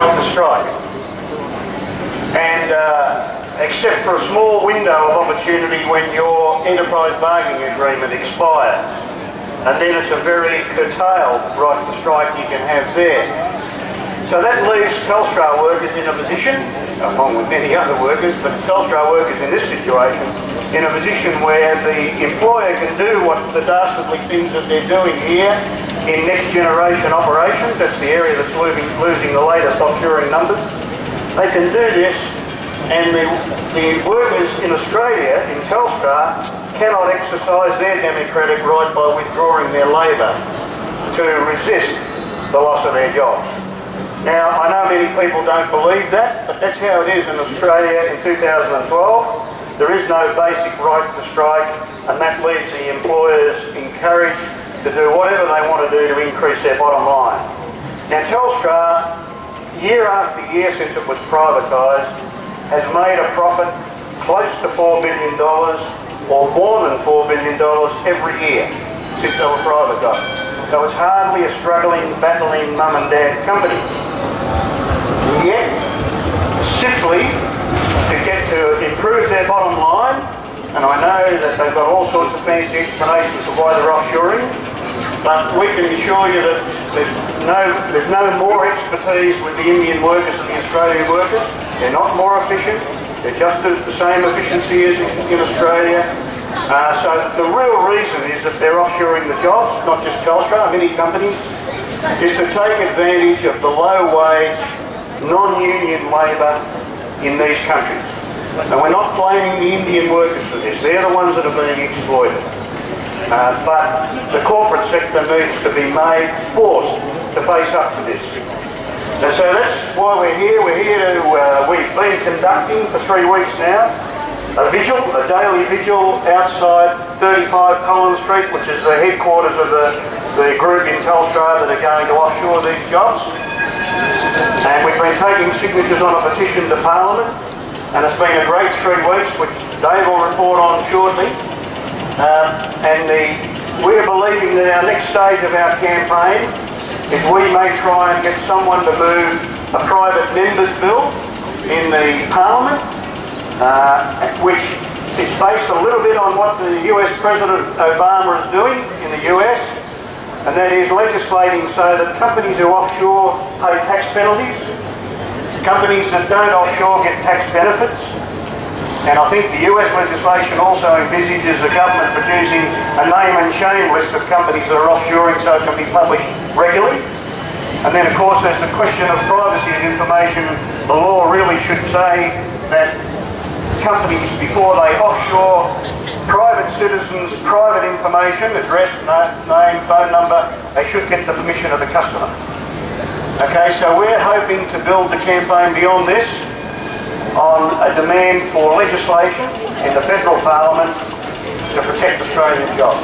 to strike. And except for a small window of opportunity when your enterprise bargaining agreement expires. And then it's a very curtailed right to strike you can have there. So that leaves Telstra workers in a position, along with many other workers, but Telstra workers in this situation, in a position where the employer can do what the dastardly things that they're doing here in next generation operations. That's the area that's losing the latest offshoring numbers. They can do this, and the workers in Australia, in Telstra, cannot exercise their democratic right by withdrawing their labour to resist the loss of their jobs. Now, I know many people don't believe that, but that's how it is in Australia in 2012. There is no basic right to strike, and that leaves the employers encouraged to do whatever they want to do to increase their bottom line. Now, Telstra, year after year since it was privatised, has made a profit close to $4 billion or more than $4 billion every year since they were privatised. So it's hardly a struggling, battling mum and dad company. Yet, simply to get to improve their bottom line, and I know that they've got all sorts of fancy explanations of why they're offshoring, but we can assure you that there's no more expertise with the Indian workers than the Australian workers. They're not more efficient. They're just the same efficiency as in Australia. So the real reason is that they're offshoring the jobs, not just Telstra, many companies, is to take advantage of the low-wage, non-union labour in these countries. And we're not blaming the Indian workers for this. They're the ones that are being exploited. But the corporate sector needs to be forced to face up to this. And so that's why we're here. We've been conducting for 3 weeks now a daily vigil outside 35 Collins Street, which is the headquarters of the group in Telstra that are going to offshore these jobs. And we've been taking signatures on a petition to Parliament, and it's been a great 3 weeks, which Dave will report on shortly. We're believing that our next stage of our campaign is we may try and get someone to move a private members bill in the Parliament, which is based a little bit on what the US President Obama is doing in the US, and that is legislating so that companies who offshore pay tax penalties, companies that don't offshore get tax benefits. And I think the US legislation also envisages the government producing a name and shame list of companies that are offshoring so it can be published regularly. And then of course there's the question of privacy of information. The law really should say that companies, before they offshore private citizens' private information, address, name, phone number, they should get the permission of the customer. Okay, so we're hoping to build the campaign beyond this on a demand for legislation in the federal parliament to protect Australian jobs.